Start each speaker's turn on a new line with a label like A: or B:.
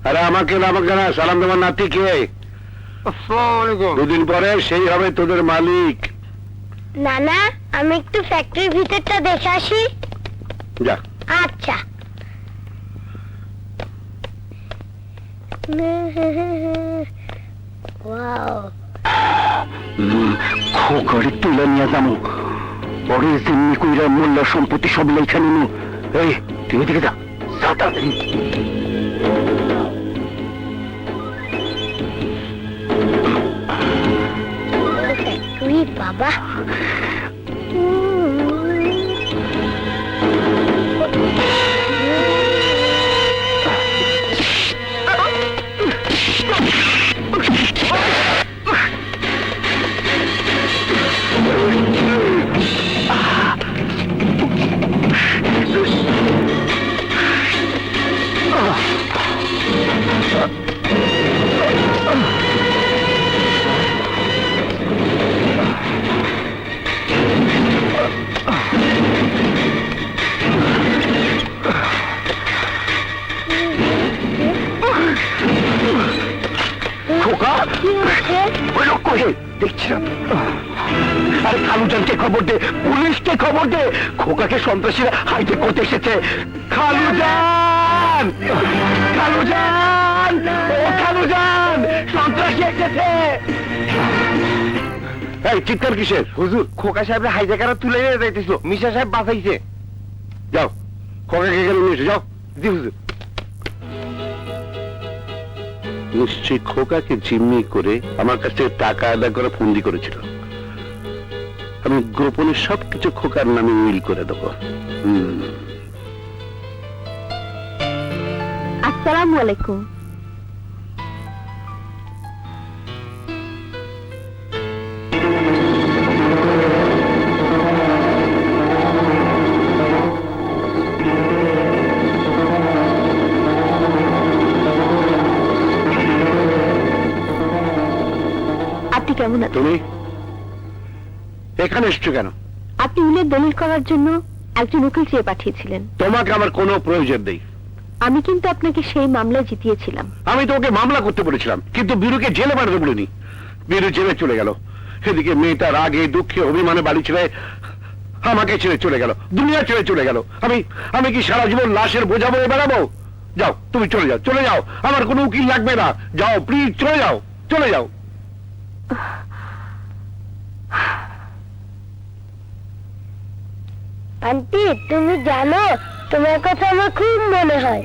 A: আরে আমাকে না, সালাম তোমার নাতি কে? দুদিন পরে সেই হবে তোদের মালিক।
B: নানা, আমি একটু ফ্যাক্টরির ভিতরটা দেখে আসি।
A: যা।
B: আচ্ছা। ওয়াও,
A: খোকারে তুলে নিয়ে যাবো, পরে যেমনি কইরা মূল্য সম্পত্তি সব লেখা নিনু। এই তুই এদিকে যা,
B: ফ্যাক্টরি বাবা।
A: দেখছিলাম। আরে খালুজানকে খবর দে, পুলিশকে খবর দে, খোকাকে সন্ত্রাসীরা হাইতে করতে এসেছে। খালুজান, খালুজান, ও খালুজান, সন্ত্রাসী এসেছে। এই চিৎকার কিসের? হুজুর, খোকা সাহেব হাইজাকারা তুলে নিয়ে যাইতেছিল, মিশা সাহেব বাঁচাইছে। যাও, খোকাকে গেলে নিয়ে এসো, যাও। জি হুজুর। নিশ্চয়ই খোকাকে জিম্মি করে আমার কাছ থেকে টাকা আদায় করে ফন্দি করেছিল। আমি গোপনে সবকিছু খোকার নামে উইল করে দেবো।
B: আসসালামু আলাইকুম। কেমন আছেন?
A: তুমি এখানে এসছো কেন?
B: আপনি উলের দলিল করার জন্য একজন উকিল চেয়ে পাঠিয়েছিলেন।
A: তোমাকে আমার কোনো প্রয়োজন নেই।
B: আমি কিন্তু আপনাকে সেই মামলা জিতিয়েছিলাম।
A: আমি তো ওকে মামলা করতে বলেছিলাম, কিন্তু বীরুকে জেলে পাঠাতে বলিনি। বীরু জেলে চলে গেল, এদিকে মেয়েটা রাগে দুঃখে অভিমানে বাড়ি ছেড়ে আমাকে ছেড়ে চলে গেল, দুনিয়া ছেড়ে চলে গেল। আমি কি সারা জীবন লাশের বোঝা বয়ে বেড়াবো? যাও, তুমি চলে যাও, চলে যাও, আমার কোনো উকিল লাগবে না। যাও প্লিজ, চলে যাও, চলে যাও।
B: আন্টি, তুমি জানো তোমার কথা আমার খুব মনে হয়।